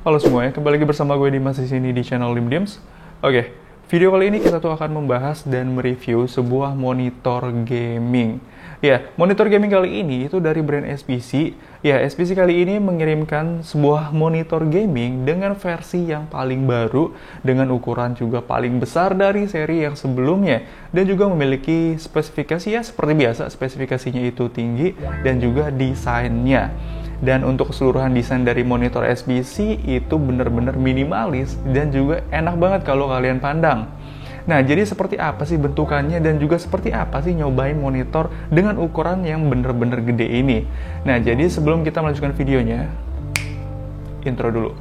Halo semuanya, kembali lagi bersama gue Dimas di sini di channel Dimdims. Oke, video kali ini kita tuh akan membahas dan mereview sebuah monitor gaming. Ya, monitor gaming kali ini itu dari brand SPC. Ya, SPC kali ini mengirimkan sebuah monitor gaming dengan versi yang paling baru, dengan ukuran juga paling besar dari seri yang sebelumnya, dan juga memiliki spesifikasi ya seperti biasa, spesifikasinya itu tinggi dan juga desainnya. Dan untuk keseluruhan desain dari monitor SPC itu benar-benar minimalis dan juga enak banget kalau kalian pandang. Nah, jadi seperti apa sih bentukannya dan juga seperti apa sih nyobain monitor dengan ukuran yang benar-benar gede ini? Nah, jadi sebelum kita melanjutkan videonya, intro dulu.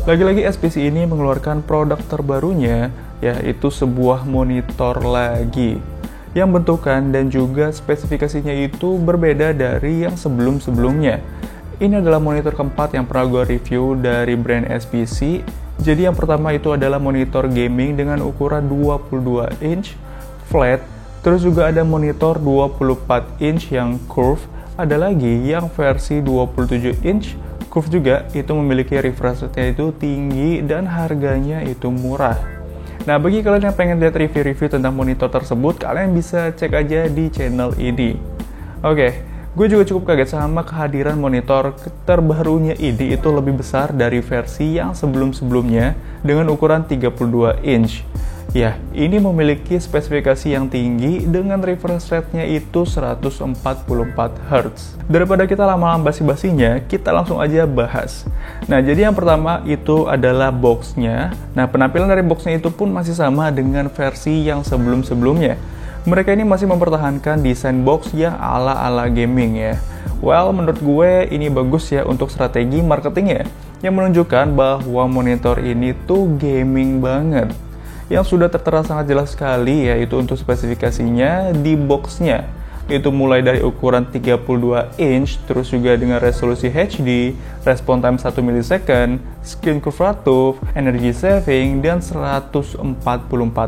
Lagi-lagi SPC ini mengeluarkan produk terbarunya, yaitu sebuah monitor lagi yang bentukan dan juga spesifikasinya itu berbeda dari yang sebelum-sebelumnya. Ini adalah monitor keempat yang pernah gue review dari brand SPC. Jadi yang pertama itu adalah monitor gaming dengan ukuran 22 inch flat, terus juga ada monitor 24 inch yang curve, ada lagi yang versi 27 inch curve juga, itu memiliki refresh rate-nya itu tinggi dan harganya itu murah. Nah, bagi kalian yang pengen lihat review-review tentang monitor tersebut, kalian bisa cek aja di channel ini. Oke, gue juga cukup kaget sama kehadiran monitor terbarunya ini itu lebih besar dari versi yang sebelum-sebelumnya dengan ukuran 32 inch. Ya, ini memiliki spesifikasi yang tinggi dengan refresh rate-nya itu 144 Hz. Daripada kita lama-lama basi-basinya, kita langsung aja bahas. Nah, jadi yang pertama itu adalah box-nya. Nah, penampilan dari box-nya itu pun masih sama dengan versi yang sebelum-sebelumnya. Mereka ini masih mempertahankan desain box yang ala-ala gaming ya. Well, menurut gue ini bagus ya untuk strategi marketingnya, yang menunjukkan bahwa monitor ini tuh gaming banget. Yang sudah tertera sangat jelas sekali yaitu untuk spesifikasinya di boxnya. Itu mulai dari ukuran 32 inch, terus juga dengan resolusi HD, respon time 1 millisecond, screen curvature, energy saving, dan 144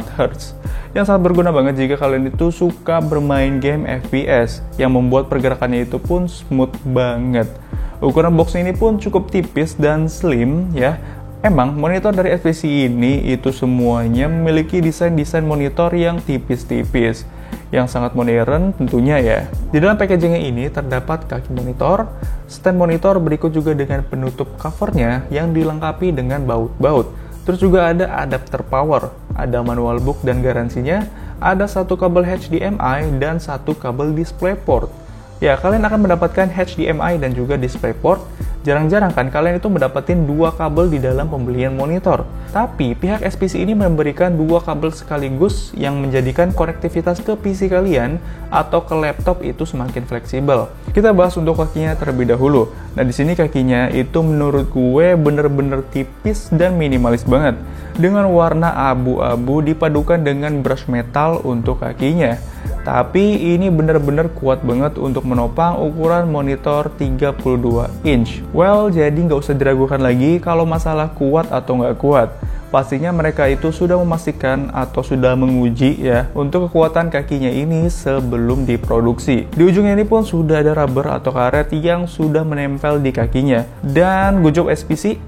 Hz. Yang sangat berguna banget jika kalian itu suka bermain game FPS, yang membuat pergerakannya itu pun smooth banget. Ukuran box ini pun cukup tipis dan slim ya. Emang monitor dari SPC ini itu semuanya memiliki desain-desain monitor yang tipis-tipis, yang sangat modern tentunya ya. Di dalam packagingnya ini terdapat kaki monitor, stand monitor berikut juga dengan penutup covernya yang dilengkapi dengan baut-baut. Terus juga ada adapter power, ada manual book dan garansinya, ada satu kabel HDMI dan satu kabel DisplayPort. Ya, kalian akan mendapatkan HDMI dan juga DisplayPort. Jarang-jarang kan kalian itu mendapatkan dua kabel di dalam pembelian monitor. Tapi pihak SPC ini memberikan dua kabel sekaligus yang menjadikan konektivitas ke PC kalian atau ke laptop itu semakin fleksibel. Kita bahas untuk kakinya terlebih dahulu. Nah, di sini kakinya itu menurut gue bener-bener tipis dan minimalis banget. Dengan warna abu-abu dipadukan dengan brush metal untuk kakinya. Tapi ini benar-benar kuat banget untuk menopang ukuran monitor 32 inch. Well, jadi nggak usah diragukan lagi kalau masalah kuat atau nggak kuat. Pastinya mereka itu sudah memastikan atau sudah menguji ya untuk kekuatan kakinya ini sebelum diproduksi. Di ujungnya ini pun sudah ada rubber atau karet yang sudah menempel di kakinya. Dan good job SPC.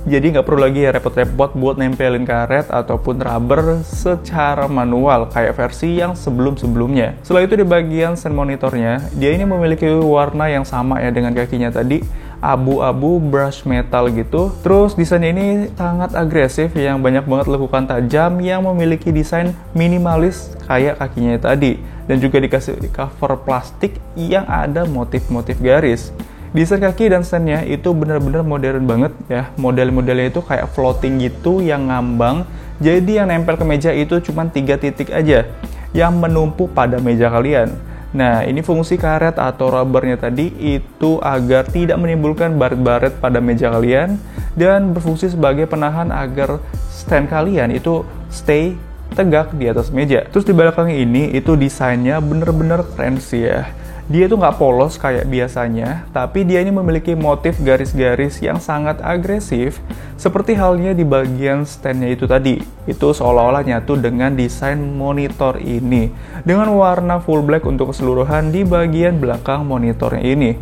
Jadi nggak perlu lagi ya repot-repot buat nempelin karet ataupun rubber secara manual kayak versi yang sebelum-sebelumnya. Setelah itu di bagian stand monitornya, dia ini memiliki warna yang sama ya dengan kakinya tadi, abu-abu brush metal gitu. Terus desainnya ini sangat agresif yang banyak banget lekukan tajam yang memiliki desain minimalis kayak kakinya tadi. Dan juga dikasih cover plastik yang ada motif-motif garis. Desain kaki dan standnya itu benar-benar modern banget ya. Model-modelnya itu kayak floating gitu yang ngambang. Jadi yang nempel ke meja itu cuma 3 titik aja yang menumpuk pada meja kalian. Nah, ini fungsi karet atau rubbernya tadi itu agar tidak menimbulkan baret-baret pada meja kalian dan berfungsi sebagai penahan agar stand kalian itu stay tegak di atas meja. Terus di belakang ini itu desainnya bener-bener keren sih ya. Dia itu nggak polos kayak biasanya, tapi dia ini memiliki motif garis-garis yang sangat agresif, seperti halnya di bagian stand-nya itu tadi. Itu seolah-olah nyatu dengan desain monitor ini, dengan warna full black untuk keseluruhan di bagian belakang monitornya ini.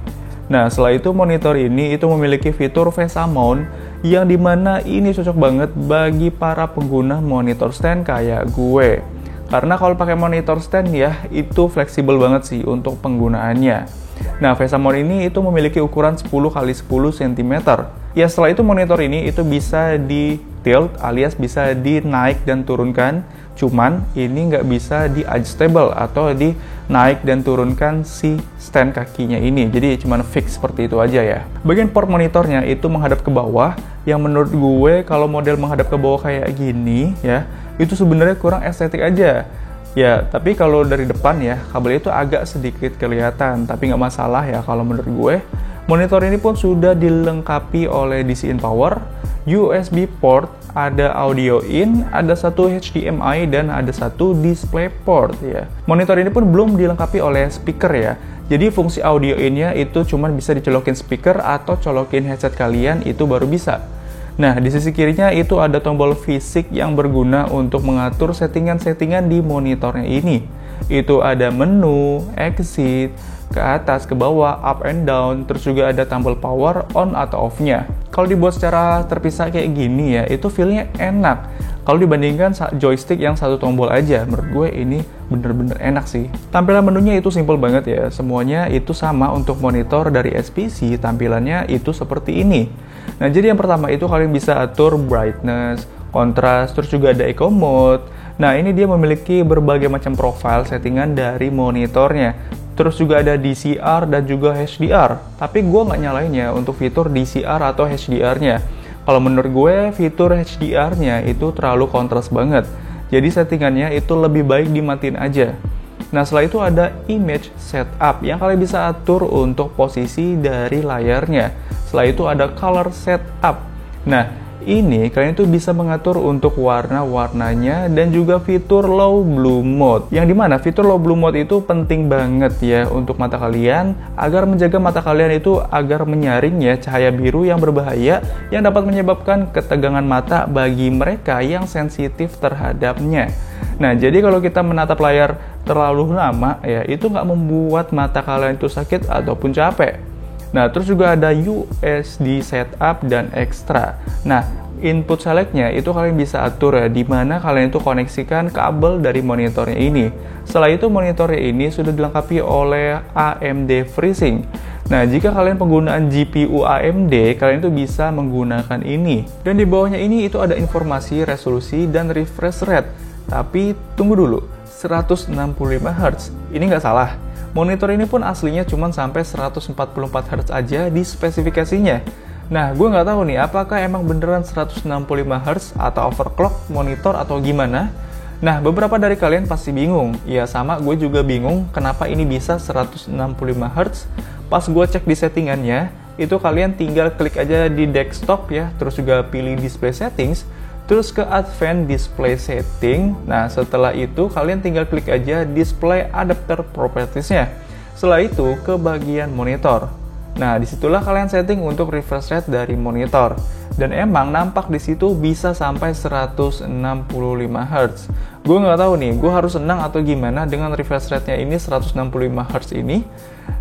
Nah, setelah itu monitor ini itu memiliki fitur VESA Mount, yang dimana ini cocok banget bagi para pengguna monitor stand kayak gue. Karena kalau pakai monitor stand ya, itu fleksibel banget sih untuk penggunaannya. Nah, VESA Mount ini itu memiliki ukuran 10x10 cm. Ya, setelah itu monitor ini itu bisa di tilt alias bisa dinaik dan turunkan. Cuman ini nggak bisa di adjustable atau di naik dan turunkan si stand kakinya ini. Jadi cuman fix seperti itu aja ya. Bagian port monitornya itu menghadap ke bawah. Yang menurut gue kalau model menghadap ke bawah kayak gini ya, itu sebenarnya kurang estetik aja. Ya, tapi kalau dari depan ya, kabel itu agak sedikit kelihatan. Tapi nggak masalah ya kalau menurut gue. Monitor ini pun sudah dilengkapi oleh DC in power, USB port, ada audio in, ada satu HDMI, dan ada satu display port ya. Monitor ini pun belum dilengkapi oleh speaker ya. Jadi fungsi audio in-nya itu cuma bisa dicolokin speaker atau colokin headset kalian, itu baru bisa. Nah, di sisi kirinya itu ada tombol fisik yang berguna untuk mengatur settingan-settingan di monitornya ini. Itu ada menu, exit, ke atas, ke bawah, up and down, terus juga ada tombol power on atau off-nya. Kalau dibuat secara terpisah kayak gini ya, itu feel-nya enak. Kalau dibandingkan joystick yang satu tombol aja, menurut gue ini bener-bener enak sih. Tampilan menunya itu simple banget ya, semuanya itu sama untuk monitor dari SPC, tampilannya itu seperti ini. Nah, jadi yang pertama itu kalian bisa atur brightness, kontras, terus juga ada eco mode. Nah, ini dia memiliki berbagai macam profile settingan dari monitornya. Terus juga ada DCR dan juga HDR. Tapi gue nggak nyalainnya untuk fitur DCR atau HDR-nya. Kalau menurut gue, fitur HDR-nya itu terlalu kontras banget. Jadi settingannya itu lebih baik dimatiin aja. Nah, setelah itu ada image setup yang kalian bisa atur untuk posisi dari layarnya. Setelah itu ada color setup. Nah, ini kalian tuh bisa mengatur untuk warna-warnanya dan juga fitur low blue mode. Yang dimana fitur low blue mode itu penting banget ya untuk mata kalian, agar menjaga mata kalian itu agar menyaring ya cahaya biru yang berbahaya yang dapat menyebabkan ketegangan mata bagi mereka yang sensitif terhadapnya. Nah, jadi kalau kita menatap layar terlalu lama ya, itu nggak membuat mata kalian itu sakit ataupun capek. Nah, terus juga ada USD setup dan extra. Nah, input selectnya itu kalian bisa atur ya, di mana kalian itu koneksikan kabel dari monitornya ini. Setelah itu monitornya ini sudah dilengkapi oleh AMD FreeSync. Nah, jika kalian penggunaan GPU AMD, kalian itu bisa menggunakan ini. Dan di bawahnya ini itu ada informasi resolusi dan refresh rate. Tapi tunggu dulu, 165 Hz. Ini nggak salah. Monitor ini pun aslinya cuma sampai 144 Hz aja di spesifikasinya. Nah, gue nggak tahu nih, apakah emang beneran 165 Hz atau overclock monitor atau gimana? Nah, beberapa dari kalian pasti bingung. Ya, sama gue juga bingung kenapa ini bisa 165 Hz. Pas gue cek di settingannya, itu kalian tinggal klik aja di desktop ya, terus juga pilih display settings, terus ke Advanced Display Setting. Nah, setelah itu kalian tinggal klik aja Display Adapter Properties-nya. Setelah itu ke bagian monitor. Nah, disitulah kalian setting untuk refresh rate dari monitor. Dan emang nampak di situ bisa sampai 165 Hz. Gue nggak tahu nih, gue harus senang atau gimana dengan refresh rate-nya ini 165 Hz ini.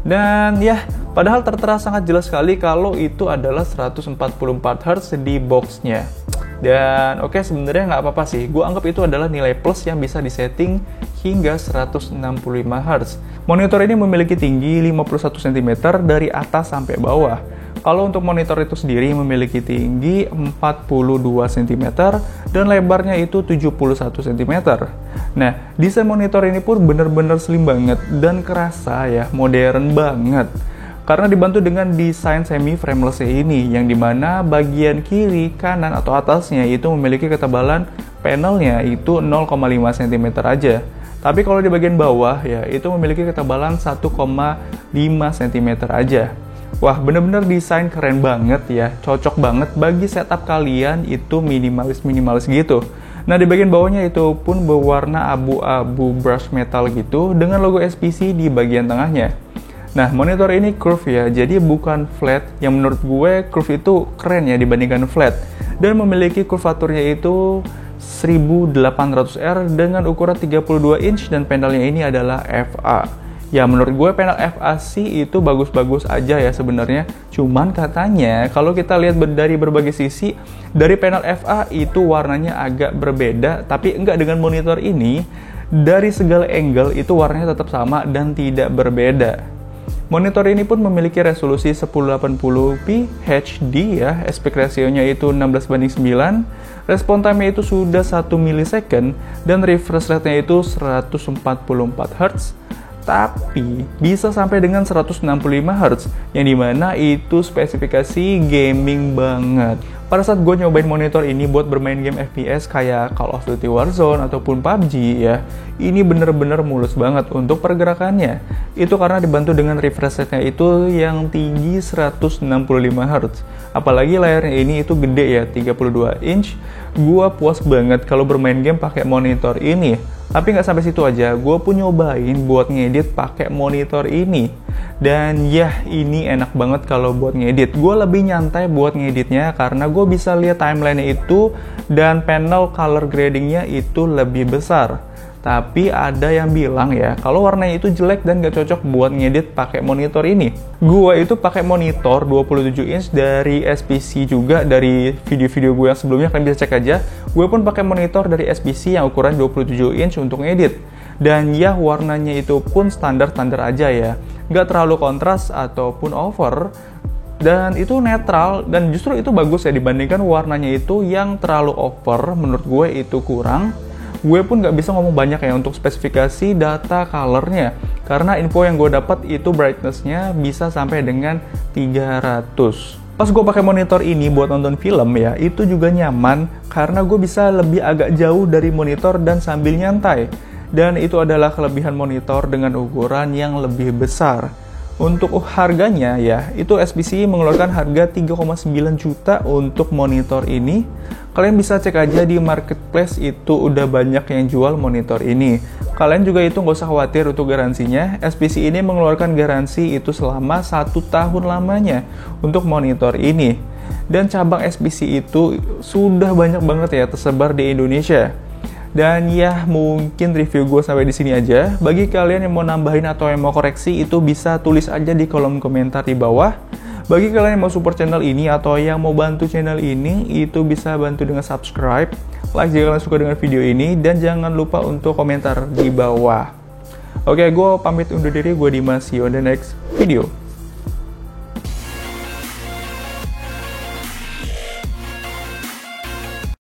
Dan ya, padahal tertera sangat jelas sekali kalau itu adalah 144 Hz di box-nya. Dan oke, sebenarnya nggak apa-apa sih. Gue anggap itu adalah nilai plus yang bisa disetting hingga 165 Hz. Monitor ini memiliki tinggi 51 cm dari atas sampai bawah. Kalau untuk monitor itu sendiri memiliki tinggi 42 cm dan lebarnya itu 71 cm. Nah, desain monitor ini pun bener-bener slim banget dan kerasa ya, modern banget. Karena dibantu dengan desain semi frameless ini, yang dimana bagian kiri, kanan, atau atasnya itu memiliki ketebalan panelnya itu 0,5 cm aja. Tapi kalau di bagian bawah ya itu memiliki ketebalan 1,5 cm aja. Wah, bener-bener desain keren banget ya, cocok banget bagi setup kalian itu minimalis-minimalis gitu. Nah, di bagian bawahnya itu pun berwarna abu-abu brush metal gitu dengan logo SPC di bagian tengahnya. Nah, monitor ini curve ya, jadi bukan flat. Yang menurut gue curve itu keren ya dibandingkan flat. Dan memiliki kurvaturnya itu 1800R dengan ukuran 32 inch dan panelnya ini adalah FA. Ya menurut gue panel FA sih itu bagus-bagus aja ya sebenarnya. Cuman katanya kalau kita lihat dari berbagai sisi, dari panel FA itu warnanya agak berbeda, tapi enggak dengan monitor ini. Dari segala angle itu warnanya tetap sama dan tidak berbeda. Monitor ini pun memiliki resolusi 1080p HD ya, aspect ratio-nya itu 16:9, respon time-nya itu sudah 1 millisecond, dan refresh rate-nya itu 144 Hz, tapi bisa sampai dengan 165 Hz, yang dimana itu spesifikasi gaming banget. Pada saat gue nyobain monitor ini buat bermain game FPS kayak Call of Duty Warzone ataupun PUBG ya, ini bener-bener mulus banget untuk pergerakannya. Itu karena dibantu dengan refresh rate-nya itu yang tinggi 165 Hz. Apalagi layarnya ini itu gede ya, 32 inch. Gua puas banget kalau bermain game pakai monitor ini. Tapi nggak sampai situ aja, gue pun nyobain buat ngedit pakai monitor ini. Dan ya, ini enak banget kalau buat ngedit. Gue lebih nyantai buat ngeditnya karena gue bisa lihat timeline-nya itu dan panel color grading-nya itu lebih besar. Tapi ada yang bilang ya, kalau warnanya itu jelek dan gak cocok buat ngedit pakai monitor ini. Gua itu pakai monitor 27 inch dari SPC juga, dari video-video gue yang sebelumnya kalian bisa cek aja. Gue pun pakai monitor dari SPC yang ukuran 27 inch untuk ngedit. Dan ya, warnanya itu pun standar-standar aja ya. Gak terlalu kontras ataupun over. Dan itu netral, dan justru itu bagus ya dibandingkan warnanya itu yang terlalu over. Menurut gue itu kurang. Gue pun nggak bisa ngomong banyak ya untuk spesifikasi data colornya, karena info yang gue dapat itu brightness-nya bisa sampai dengan 300. Pas gue pakai monitor ini buat nonton film ya, itu juga nyaman karena gue bisa lebih agak jauh dari monitor dan sambil nyantai. Dan itu adalah kelebihan monitor dengan ukuran yang lebih besar. Untuk harganya ya, itu SPC mengeluarkan harga 3,9 juta untuk monitor ini. Kalian bisa cek aja di marketplace, itu udah banyak yang jual monitor ini. Kalian juga itu nggak usah khawatir untuk garansinya. SPC ini mengeluarkan garansi itu selama 1 tahun lamanya untuk monitor ini. Dan cabang SPC itu sudah banyak banget ya tersebar di Indonesia. Dan ya, mungkin review gue sampai di sini aja. Bagi kalian yang mau nambahin atau yang mau koreksi, itu bisa tulis aja di kolom komentar di bawah. Bagi kalian yang mau support channel ini atau yang mau bantu channel ini, itu bisa bantu dengan subscribe, like jika kalian suka dengan video ini, dan jangan lupa untuk komentar di bawah. Oke, gue pamit undur diri, gue Dimas, see you on the next video.